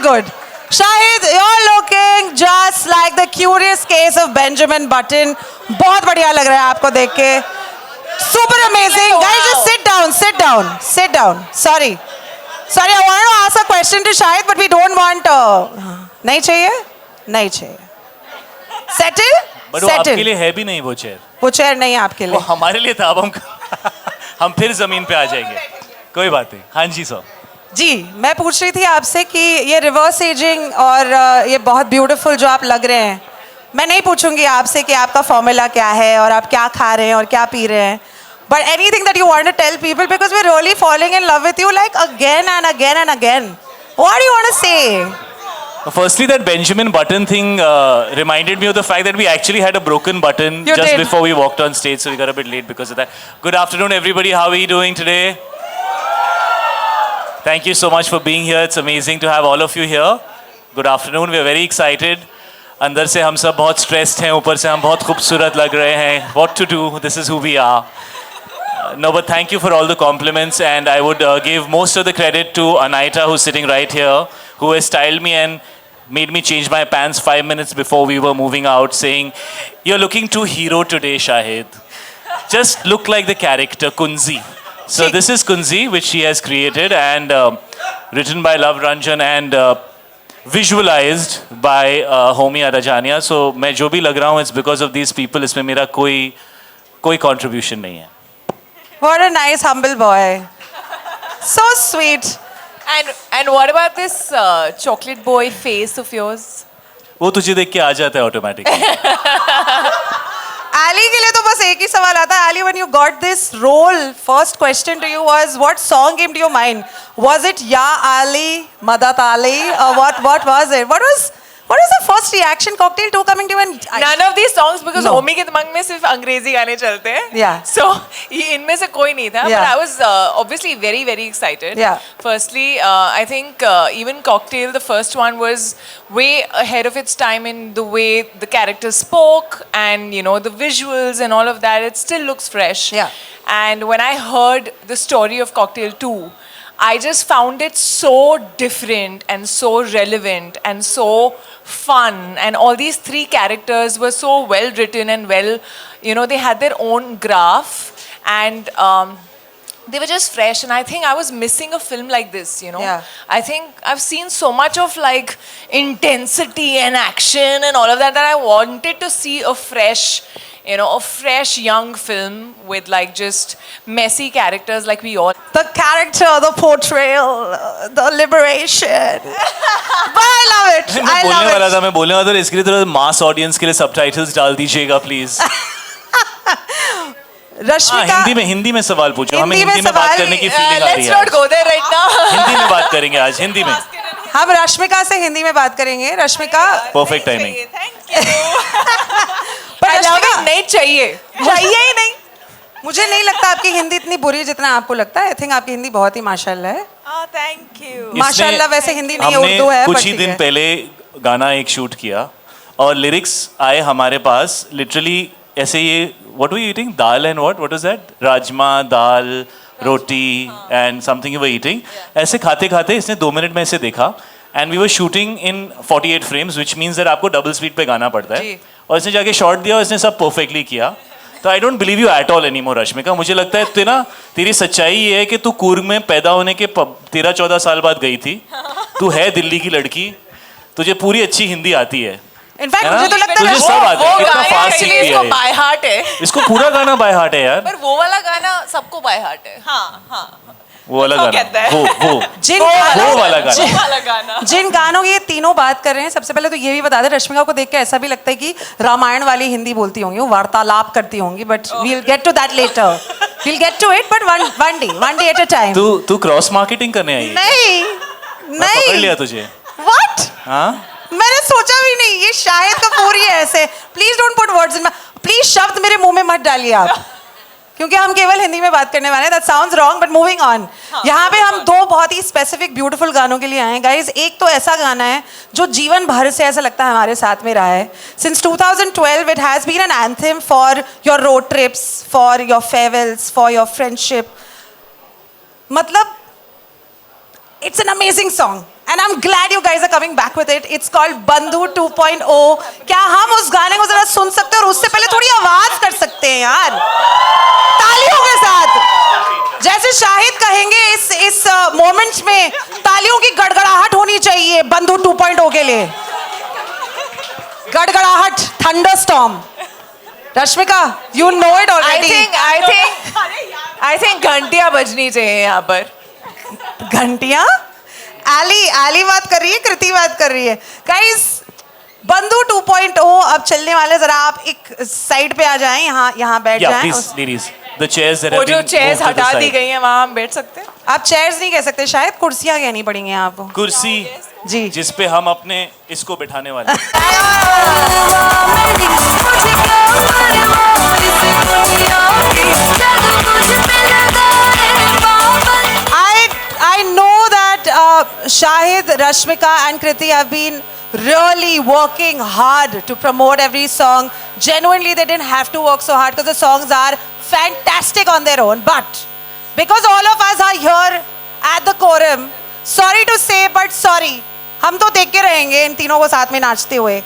good. Shahid, you're looking just like the curious case of Benjamin Button. बहुत बढ़िया लग रहा है आपको देख के. Super amazing. Guys, just sit down, sit down, sit down. Sorry, I wanted to ask a question to Shahid, but we don't want. नहीं चाहिए, नहीं चाहिए. Settle. बट वो आपके लिए है भी नहीं वो चेयर. वो चेयर नहीं है आपके लिए. वो हमारे लिए था. अब हम फिर जमीन पे आ जाएंगे. कोई बात नहीं. हाँ जी सर. जी, मैं पूछ रही थी आपसे कि ये रिवर्स एजिंग और ये बहुत ब्यूटीफुल जो आप लग रहे हैं, मैं नहीं पूछूंगी आपसे कि आपका फॉर्मूला क्या है और आप क्या खा रहे हैं और क्या पी रहे हैं, but anything that you want to tell people because we are really following in love with you like again and again and again. What do you want to say? Firstly, that Benjamin Button thing reminded me of the fact that we actually had a broken button just before we walked on stage, so we got a bit late because of that. Good afternoon, everybody. How are you doing today? Thank you so much for being here. It's amazing to have all of you here. Good afternoon. We are very excited. अंदर से हम सब बहुत stressed हैं, ऊपर से हम बहुत खूबसूरत लग रहे हैं. What to do? This is who we are. No, but thank you for all the compliments, and I would give most of the credit to Anaita, who's sitting right here, who has styled me and made me change my pants 5 minutes before we were moving out, saying, "You're looking too hero today, Shahid. Just look like the character Kunzi." So this is Kunzi, which she has created and written by Love Ranjan and visualized by Homi Arajania. So मैं जो भी लग रहा हूँ, it's because of these people. इसमें मेरा कोई contribution नहीं है. What a nice humble boy. So sweet. And what about this chocolate boy face of yours? वो तुझे देख के आ जाता है ऑटोमेटिक. Ali के लिए तो बस एक ही सवाल आता है. Ali, when you got this role, first question to you was, what song came to your mind? Was it Ya Ali, Madat Ali, or what was it? What was the first reaction Cocktail 2 coming to you? And None of these songs because No. Homi के दिमाग में सिर्फ अंग्रेजी गाने चलते हैं. Yeah. So इनमें से कोई नहीं था. Yeah. But I was obviously very very excited. Yeah. Firstly, I think even Cocktail, the first one, was way ahead of its time in the way the characters spoke and you know the visuals and all of that. It still looks fresh. Yeah. And when I heard the story of Cocktail 2, I just found it so different and so relevant and so fun, and all these three characters were so well written and well, you know, they had their own graph and they were just fresh, and I think I was missing a film like this, you know. Yeah. I think I've seen so much of like intensity and action and all of that I wanted to see a fresh, you know, a fresh young film with like just messy characters like we all. the character, the portrayal, the liberation. But I love it. I love it. मैं बोलने वाला था इसके लिए थोड़ा mass audience के लिए subtitles डाल दीजिएगा प्लीज. रश्मिका, हिंदी में सवाल पूछो. हमें हिंदी में बात करने की फीलिंग आ रही Let's है. not go there right now. Hindi में बात करेंगे आज. हिंदी में हम रश्मिका से हिंदी में बात करेंगे. Rashmika, perfect timing. Thank you. पर I love रश्मिका it. नहीं चाहिए. चाहिए ही नहीं. मुझे नहीं लगता आपकी हिंदी इतनी बुरी जितना आपको लगता है. आई थिंक आपकी हिंदी बहुत ही माशाल्लाह है. Oh, thank you. माशाल्लाह वैसे हिंदी नहीं हमने उर्दू है. कुछ ही दिन पहले गाना एक शूट किया और लिरिक्स आए हमारे पास लिटरली ऐसे. ये what were you eating? Dal and what was that? Rajma, dal, roti and something you were eating. ऐसे खाते खाते इसने 2 मिनट में ऐसे देखा and we were shooting in 48 frames which means that आपको डबल स्पीड पे गाना पड़ता है. और इसने जाके शॉट दिया और इसने सब परफेक्टली किया. तो I don't believe you at all any more Rashmika. मुझे लगता है तेरी सच्चाई ये है कि तू कूर्ग में पैदा होने के 13-14 साल बाद गई थी. तू है दिल्ली की लड़की, तुझे पूरी अच्छी हिंदी आती है. इनफैक्ट मुझे तो लगता तुझे है सब आता है. कितना फास्ट सीख इसको लिया बाय हार्ट है. इसको पूरा गाना बाय हार्ट है यार. पर वो वाला गाना सबको बाय हार्ट है. हाँ. वो वाला गाना, वो जिन वाला गाना. वो वाला गाना. जिन गानों की ये तीनों बात कर रहे हैं, सबसे पहले तो ये भी बता दे, रश्मिका को देख के ऐसा भी लगता है कि रामायण वाली हिंदी बोलती होंगी, वो वार्तालाप करती होंगी. But we will get to that later. We will get to it, but one day at a time. तू क्रॉस मार्केटिंग करने आई है? नहीं पकड़ लिया तुझे. व्हाट? हाँ, मैंने सोचा भी नहीं. ये शाहिद कपूर ही है ऐसे. Please don't put words in my. Please शब्द मेरे मुंह में मत डालिए आप, क्योंकि हम केवल हिंदी में बात करने वाले हैं. That sounds wrong, but moving on. यहाँ पे हम 2 बहुत ही स्पेसिफिक ब्यूटीफुल गानों के लिए आए हैं गाइज. एक तो ऐसा गाना है जो जीवन भर से ऐसा लगता है हमारे साथ में रहा है. Since 2012 it has been an anthem for your road trips, for your farewells, for your friendship. मतलब it's an amazing song. And I'm glad you guys are coming back with it. It's called Bandhu 2.0. क्या हम उस गाने को जरा सुन सकते हैं और उससे पहले थोड़ी आवाज कर सकते हैं यार, तालियों के साथ, जैसे शाहिद कहेंगे इस मोमेंट्स में तालियों की गड़गड़ाहट होनी चाहिए बंधु 2.0 के लिए. गड़गड़ाहट, thunderstorm. Rashmika, you know it already. I think घंटियां बजनी चाहिए यहाँ पर. घंटियां? आली बात कर रही है, कृति बात कर रही है. गाइस, बंधु 2.0 अब चलने वाले. जरा आप एक साइड पे आ जाएं, यहाँ बैठ जाएं. please, ladies. The chairs that वो have जो been chairs moved to the हटा दी side. गई हैं वहाँ हम बैठ सकते हैं. आप चेयर्स नहीं कह सकते, शायद कुर्सियां कहनी पड़ेंगी आपको. कुर्सी जी. जिस पे हम अपने इसको बिठाने वाले हैं. I know that Shahid, Rashmika and Kriti have been really working hard to promote every song. Genuinely, they didn't have to work so hard because the songs are fantastic on their own. But because all of us are here at the Quorum, sorry to say, but sorry. हम तो देख के रहेंगे इन तीनों को साथ में नाचते हुए.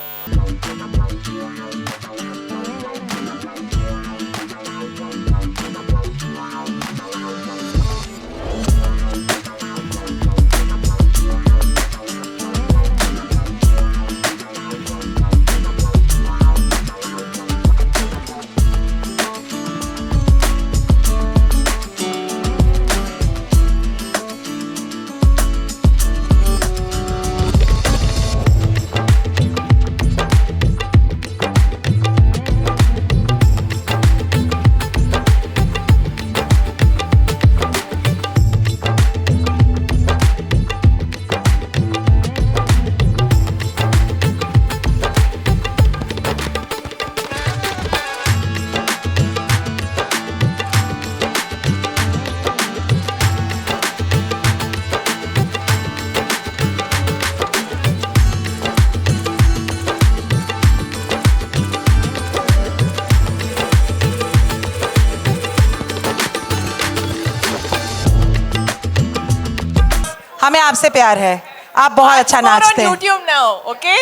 हमें आपसे प्यार है, आप बहुत अच्छा नाचते हैं. YouTube now, okay?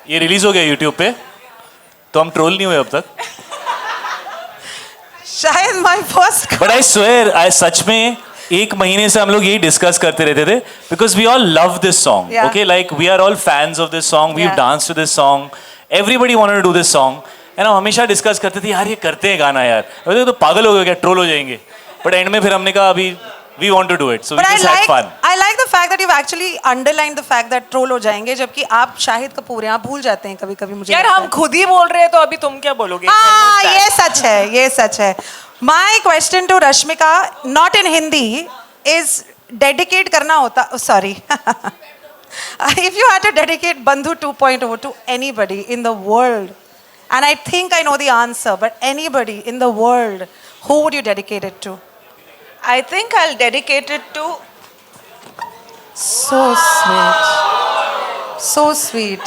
ये रिलीज हो गया YouTube पे, तो हम ट्रोल नहीं हुए अब तक. शायद my first. But I swear, सच में एक महीने से हम लोग यही डिस्कस करते रहते थे, because we all love this song. Yeah. Okay, like we are all fans of this song, we Yeah. Dance to this song, everybody wanted to do this song. And हम हमेशा डिस्कस करते थे यार ये करते हैं गाना यार, तो पागल हो गए क्या, ट्रोल हो जाएंगे. बट एंड में फिर हमने कहा अभी we want to do it, so we But just had fun. I like the fact that you've actually underlined the fact that troll हो जाएंगे, जबकि आप शाहिद कपूर हैं, आप भूल जाते हैं कभी कभी. मुझे यार लगता हम है. खुद ही बोल रहे हैं तो अभी तुम क्या बोलोगे? हाँ, ये सच है, ये सच है. My question to Rashmika, not in Hindi, is dedicate करना होता. Sorry. If you had to dedicate Bandhu 2.0 to anybody in the world, and I think I know the answer, but anybody in the world, who would you dedicate it to? I think I'll dedicate it to So sweet. So sweet.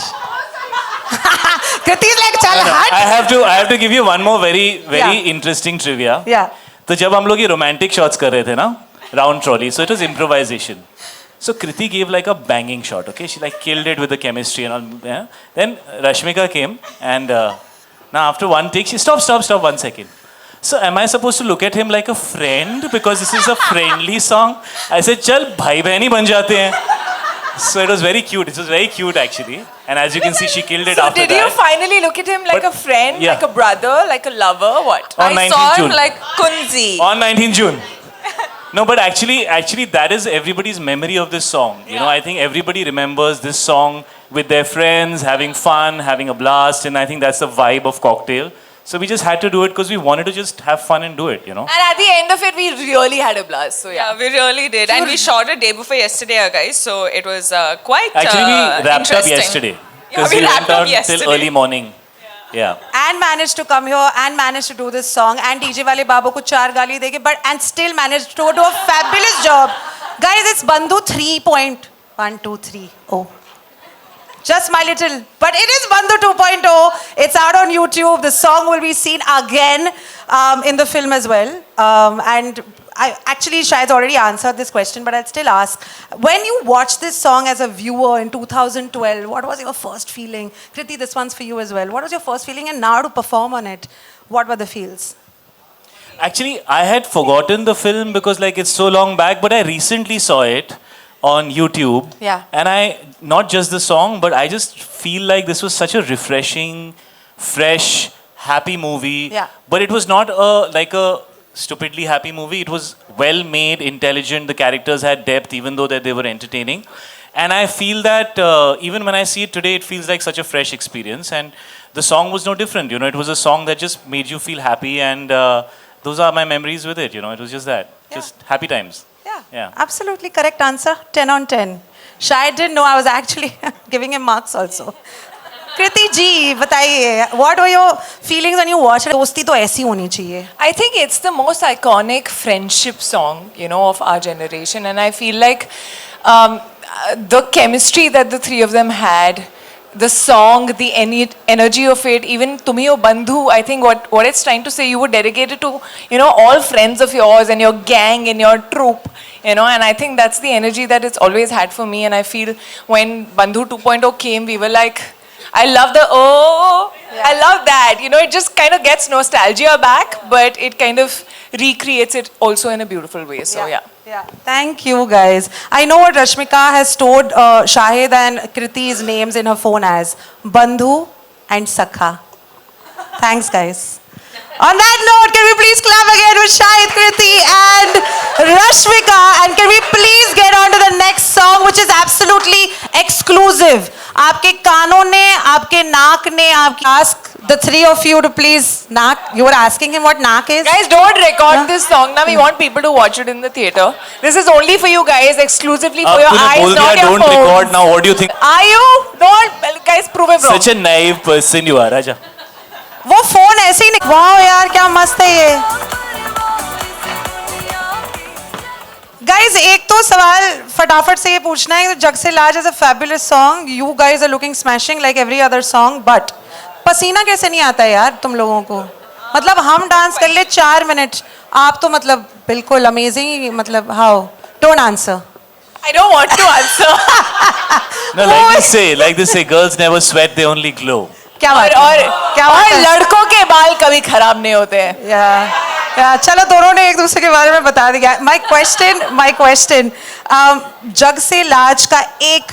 Kriti's like, chal hut. I have to give you one more very Yeah. interesting trivia. Yeah. तो जब हम लोग ये romantic shots कर रहे थे ना, round trolley, so it was improvisation. So Kriti gave like a banging shot, okay? She like killed it with the chemistry and all. Yeah? Then Rashmika came and now after one take, she stop 1 second. So am I supposed to look at him like a friend because this is a friendly song? I said, चल भाई बहन ही बन जाते हैं. So it was very cute. It was very cute actually. And as you can see, she killed it So after did that. you finally look at him like But- a friend, yeah. like a brother, like a lover, what? On I 19th saw him June. like Kunzi. On 19th June. No, but actually, that is everybody's memory of this song. You know, I think everybody remembers this song with their friends, having fun, having a blast, and I think that's the vibe of Cocktail. So we just had to do it because we wanted to just have fun and do it, you know. And at the end of it, we really had a blast. So yeah. Yeah, we really did. And we shot it day before yesterday, guys. So it was quite Actually, we wrapped up interesting. yesterday. Yeah, Because we we wrapped went up out till yesterday. early morning. Yeah. And managed to come here and managed to do this song and DJ वाले बाबू को 4 गाली देके, but and still managed to do a fabulous job. Guys, it's Bandhu 3.123. Oh. Just my little, but it is Bandhu 2.0. It's out on YouTube. The song will be seen again in the film as well. And actually Shahid's already answered this question, but I'll still ask. When you watched this song as a viewer in 2012, what was your first feeling? Kriti, this one's for you as well. What was your first feeling, and now to perform on it, what were the feels? Actually, I had forgotten the film because like it's so long back, but I recently saw it on YouTube. Yeah. And not just the song, but I just feel like this was such a refreshing, fresh, happy movie. Yeah. But it was not like a stupidly happy movie. It was well made, intelligent. The characters had depth, even though that they were entertaining. And I feel that even when I see it today, it feels like such a fresh experience. And the song was no different. You know, it was a song that just made you feel happy. And those are my memories with it. You know, it was just that. Yeah. Just happy times. Yeah. Absolutely correct answer. 10 on 10. Shahid didn't know I was actually giving him marks also. Kriti ji, बताइए, what were your feelings when you watched it? दोस्ती तो ऐसी होनी चाहिए. I think it's the most iconic friendship song, you know, of our generation. And I feel like the chemistry that the three of them had, the song, the energy of it, even Tumi O Bandhu, I think what it's trying to say, you were dedicated to, you know, all friends of yours and your gang and your troop, you know, and I think that's the energy that it's always had for me. And I feel when Bandhu 2.0 came, we were like, I love I love that. You know, it just kind of gets nostalgia back, but it kind of recreates it also in a beautiful way. So, yeah. Thank you, guys. I know what Rashmika has stored Shahid and Kriti's names in her phone as Bandhu and Sakha. Thanks, guys. On that note, can we please clap again with Shahid, Kriti and Rashmika? And can we please get on to the next song, which is absolutely exclusive. आपके कानों ने, आपके नाक ने, ask the three of you to please naak. You were asking him what naak is? Guys, don't record this song. Now we want people to watch it in the theater. This is only for you guys, exclusively for your आपने eyes, बोल not दिया, your don't phones. record now. What do you think? Are you? Don't, guys, prove it wrong. Such a naive person you are, Raja. वो phone ऐसे ही नहीं. वाह यार क्या मस्त है ये. Guys, एक तो सवाल फटाफट से ये पूछना है. जग से लाज is a fabulous song. You guys are looking smashing like every other song, but पसीना कैसे नहीं आता यार तुम लोगों को? मतलब हम डांस कर ले 4 मिनट, आप तो मतलब बिल्कुल अमेजिंग. मतलब how? Don't answer. I don't want to answer. No, like they say, girls never sweat, they only glow. क्या बात है? क्या बात और है? लड़कों के बाल कभी खराब नहीं होते हैं. या चलो दोनों ने एक दूसरे के बारे में बता दिया. My question, जग से लाज का एक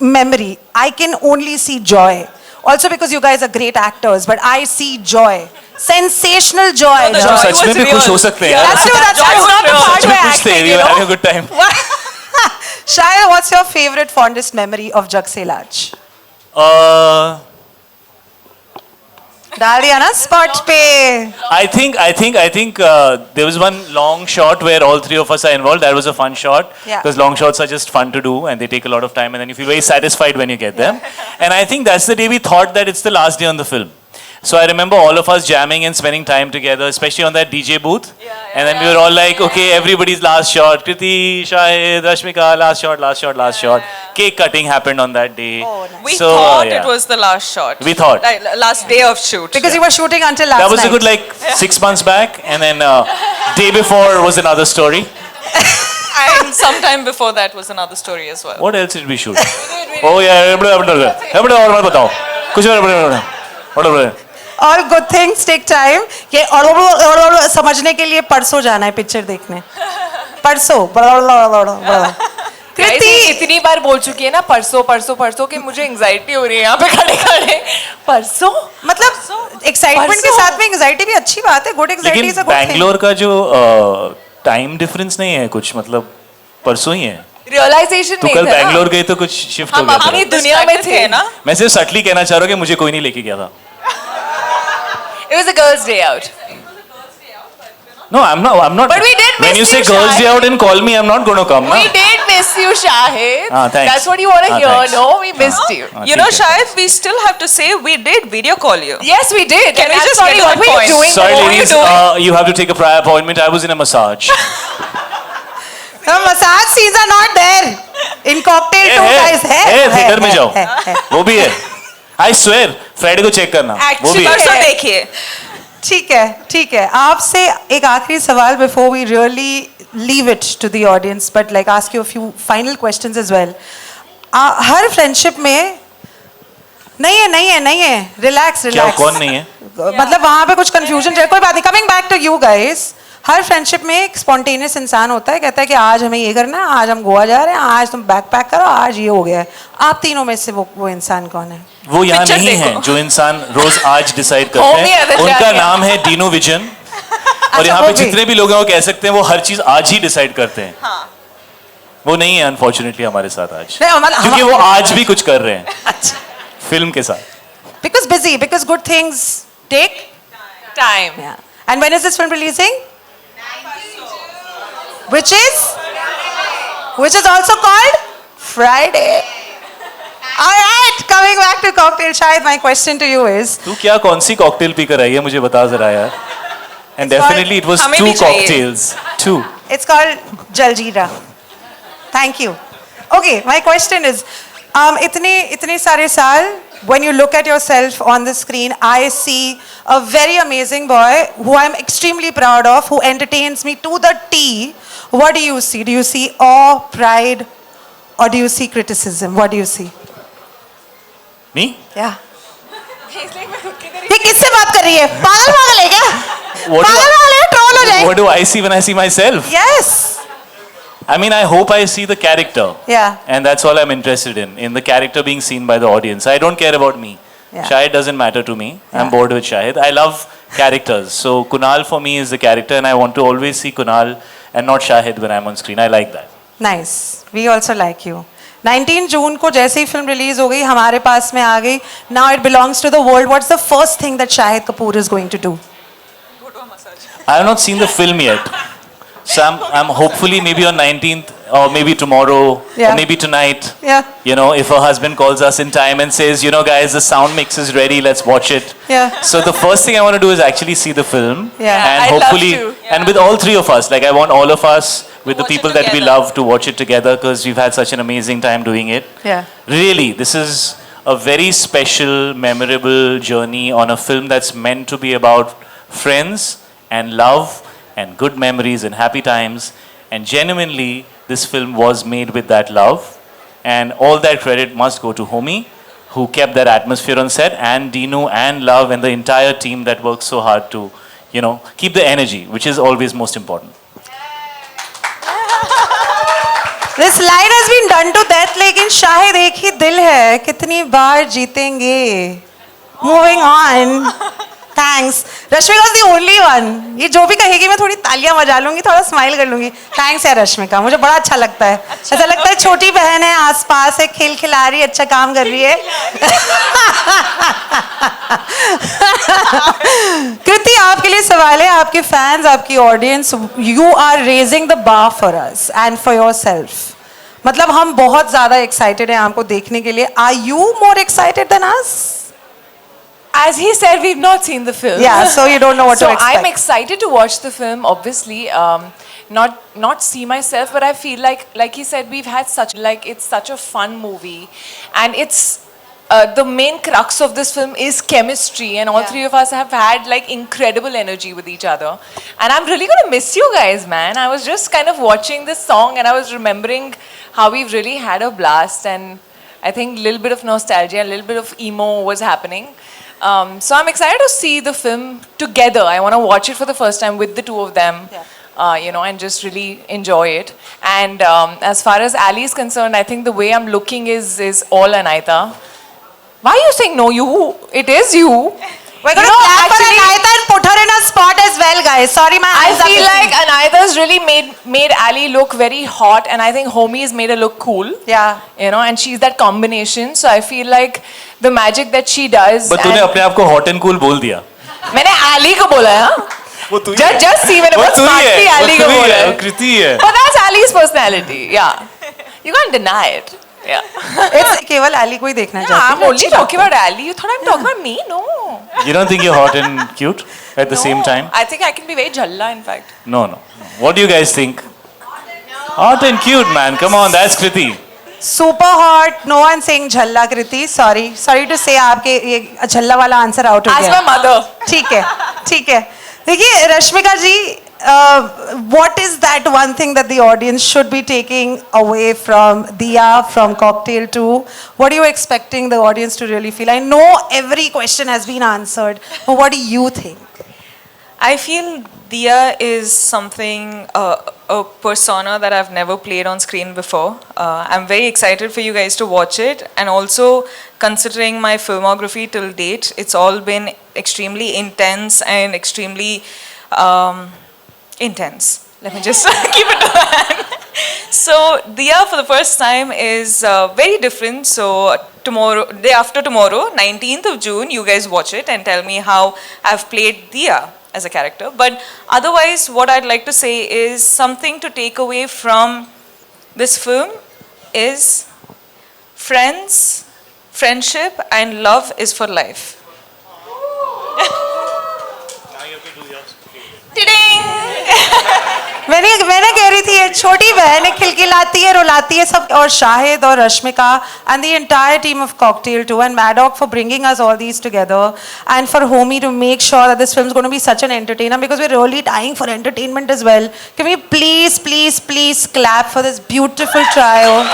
memory. I can only see joy. Also because you guys are great actors, but I see joy. Sensational joy. No, the हम joy सच में was भी खुश real. हो सकते हैं. That's true. That's Joy was not the real. part सच में where खुश थे. acting, We you were having a know. good time. Shaya, what's your favorite, fondest memory of Jug Se Laaj? डाल दिया ना spot पे. I think there was one long shot where all three of us are involved. That was a fun shot. Yeah. Because long shots are just fun to do and they take a lot of time and then you feel very satisfied when you get them. And I think that's the day we thought that it's the last day on the film. So I remember all of us jamming and spending time together, especially on that DJ booth. And then we were all like, okay, everybody's last shot. Kriti, Shahid, Rashmika, last shot. Cake cutting happened on that day. Oh, nice. We So, thought yeah. it was the last shot. We thought. Like, last day of shoot. Because you were shooting until last That was night. a good like 6 months back, and then day before was another story. And sometime before that was another story as well. What else did we shoot? Oh yeah, कुछ All good things take time. ये और समझने के लिए परसों जाना है picture देखने. परसों. Guys, ये इतनी बार बोल चुकी है ना परसों कि मुझे एंजाइटी हो रही है यहाँ पे खड़े परसों. मतलब एक्साइटमेंट के साथ में एंजाइटी भी अच्छी बात है. गुड एंजाइटी लेकिन is a good thing. Bangalore का जो टाइम डिफरेंस नहीं है कुछ, मतलब परसों ही है. रियलाइजेशन तो नहीं कल था ना. बैंगलोर गई तो कुछ शिफ्ट हो हम गया अपनी था. दुनिया में थे ना. मैं सिर्फ सटली कहना चाह रहा हूँ कि मुझे कोई नहीं लेके गया था. It was a girls' day out. No, I'm not. But we did When miss you say you, girls' day Shahid. out and call me, I'm not going to come. We Na? did miss you, Shahid. Thanks. That's what you want to hear. Thanks. No, we missed you. You know, Shahid, we still have to say we did video call you. Yes, we did. Can And we I'm just sorry, get to what that were you point? doing? Sorry, What were you ladies. doing? You have to take a prior appointment. I was in a massage. Massage scenes are not there in cocktail 2 guys. है theatre में जाओ. वो भी है. I swear, Friday को check करना. वो भी Actually, है. परसों देखिए. ठीक है आपसे एक आखिरी सवाल before we really leave it to the audience but like ask you a few final questions as well हर फ्रेंडशिप में नहीं है रिलैक्स क्या कौन नहीं है? मतलब वहां पे कुछ कंफ्यूजन है कोई बात नहीं coming back to you guys हर फ्रेंडशिप में एक स्पॉन्टेनियस इंसान होता है कहता है कि आज हमें ये करना है आज हम गोवा जा रहे हैं आज तुम बैग पैक करो आज ये हो गया है आप तीनों में से वो इंसान कौन है वो यहाँ Picture नहीं है देखो। जो इंसान रोज आज डिसाइड हो करते गया हैं तो उनका क्या? नाम है डीनो विजन और यहाँ वो पे भी। जितने भी लोग हैं वो कह सकते हैं वो हर चीज आज ही डिसाइड करते हैं वो नहीं है अनफॉर्चुनेटली हमारे साथ आज नहीं, मतलब क्योंकि वो आज भी कुछ कर रहे हैं फिल्म के साथ because good things take Time. yeah and when is this film releasing which is also called Friday all right coming back to cocktail shahid my question to you is तू क्या कौन सी कॉकटेल पी कर आई है मुझे बता जरा यार and definitely it was हमें टू भी चाहिए। Cocktails too it's called Jaljeera thank you okay my question is इतने सारे साल when you look at yourself on the screen I see a very amazing boy who I'm extremely proud of who entertains me to the T what do you see awe pride or do you see criticism what do you see me yeah ये किससे बात कर रही है पागल है क्या What do पागल है ट्रोल हो जाएगी what do I see when I see myself yes I mean, I hope I see the character. Yeah. And that's all I'm interested in the character being seen by the audience. I don't care about me. Yeah. Shahid doesn't matter to me. I'm Yeah. bored with Shahid. I love characters. So Kunal for me is the character and I want to always see Kunal and not Shahid when I'm on screen. I like that. Nice we also like you 19 जून को जैसे ही film release हो गई हमारे पास में आ गई now it belongs to the world what's the first thing that Shahid Kapoor is going to do I have not seen the film yet. So I'm hopefully maybe on 19th or maybe tomorrow Yeah. or maybe tonight. Yeah. You know, if her husband calls us in time and says, you know, guys, the sound mix is ready, let's watch it. Yeah. So the first thing I want to do is actually see the film. Yeah. And I'd love hopefully, to. and with all three of us, like I want all of us with the Watch it people that we together. love to watch it together because we've had such an amazing time doing it. Yeah. Really, this is a very special, memorable journey on a film that's meant to be about friends and love and good memories and happy times. And genuinely, this film was made with that love. And all that credit must go to Homie, who kept that atmosphere on set, and Dino and Love and the entire team that worked so hard to, you know, keep the energy, which is always most important. This line has been done to death लेकिन शाहिद एक ही दिल है कितनी बार जीतेंगे moving on thanks Rashmika is the only one ये जो भी कहेगी मैं थोड़ी तालियां बजा लूंगी थोड़ा स्माइल कर लूंगी थैंक्स यार रश्मिका मुझे बड़ा अच्छा लगता है ऐसा लगता है छोटी बहन है आसपास है खेल खिला रही है अच्छा काम कर रही है कृति आपके लिए सवाल है आपके फैंस आपकी audience you are raising the bar for us and for yourself मतलब हम बहुत ज्यादा एक्साइटेड हैं आपको देखने के लिए are you more excited than us As he said, we've not seen the film. Yeah, so you don't know what so to expect. I'm excited to watch the film. Obviously, not see myself, but I feel like he said, we've had it's such a fun movie, and it's the main crux of this film is chemistry, and all three of us have had like incredible energy with each other, and I'm really gonna miss you guys, man. I was just kind of watching this song, and I was remembering how we've really had a blast, and I think a little bit of nostalgia, a little bit of emo was happening. So I'm excited to see the film together. I want to watch it for the first time with the two of them, you know, and just really enjoy it. And as far as Ali is concerned, I think the way I'm looking is all Anaita. Why are you saying no? It is you. We're going to clap for Anaita and put her in a spot as well, guys. Sorry, my I hands are feel busy. like Anaita's really made Ali look very hot, and I think Homie's made her look cool. Yeah. You know, and she's that combination. So I feel like the magic that she does. But तूने अपने आप को hot and cool बोल दिया. मैंने Ali को बोला है. वो तू ही है. Just see मैंने वो बहुत तू ही smartly है. Ali वो को तू ही बोला है. है. वो कृति है. But that's Ali's personality. Yeah. You can't deny it. Yeah. It's केवल Ali को ही देखना Yeah, चाहती I'm only talking about Ali. You thought I'm talking about me? No. You don't think you're hot and cute at the same time? I think I can be very jhalla, in fact. No. What do you guys think? Hot and cute, man. Come on, that's Kriti. Super hot. No one saying झल्ला Kriti. Sorry to say आपके ये झल्ला वाला answer out हो Ask गया. my mother. ठीक है. ठीक है देखिए रश्मिका जी what is that one thing that the audience should be taking away from Diya, from Cocktail 2? What are you expecting the audience to really feel? I know every question has been answered, but what do you think? I feel Diya is something, a persona that I've never played on screen before. I'm very excited for you guys to watch it, and also considering my filmography till date, it's all been extremely intense and extremely intense. Let me just keep it to that. So Diya for the first time is very different. So tomorrow, day after tomorrow, 19th of June, you guys watch it and tell me how I've played Diya as a character. But otherwise, what I'd like to say is something to take away from this film is friendship and love is for life. मैंने कह रही थी ये छोटी बहन है खिलखिलाती है रुलाती है सब और शाहिद और Rashmika and the entire team of Cocktail 2 and Maddock for bringing us all these together and for Homie to make sure that this film is going to be such an entertainer because we're really dying for entertainment as well. Can we please clap for this beautiful trio?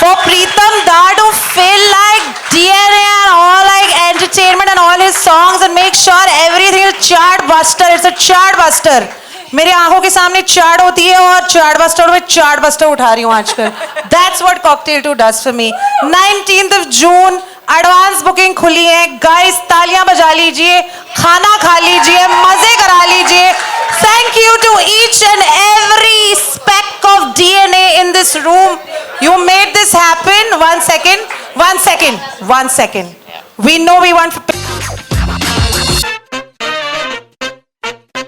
For Pritam Da to feel like DNA and all like entertainment and all his songs and make sure everything is chart buster. It's a chart buster. मेरी आंखों के सामने chart होती है और chart buster में chart buster उठा रही हूँ आजकल. That's what Cocktail 2 does for me. 19th of June advance booking खुली है. गाइस तालियां बजा लीजिए, खाना खा लीजिए, मजे करा लीजिए. Thank you to each and every speck of DNA in this room. You made this happen. One second. We know we want.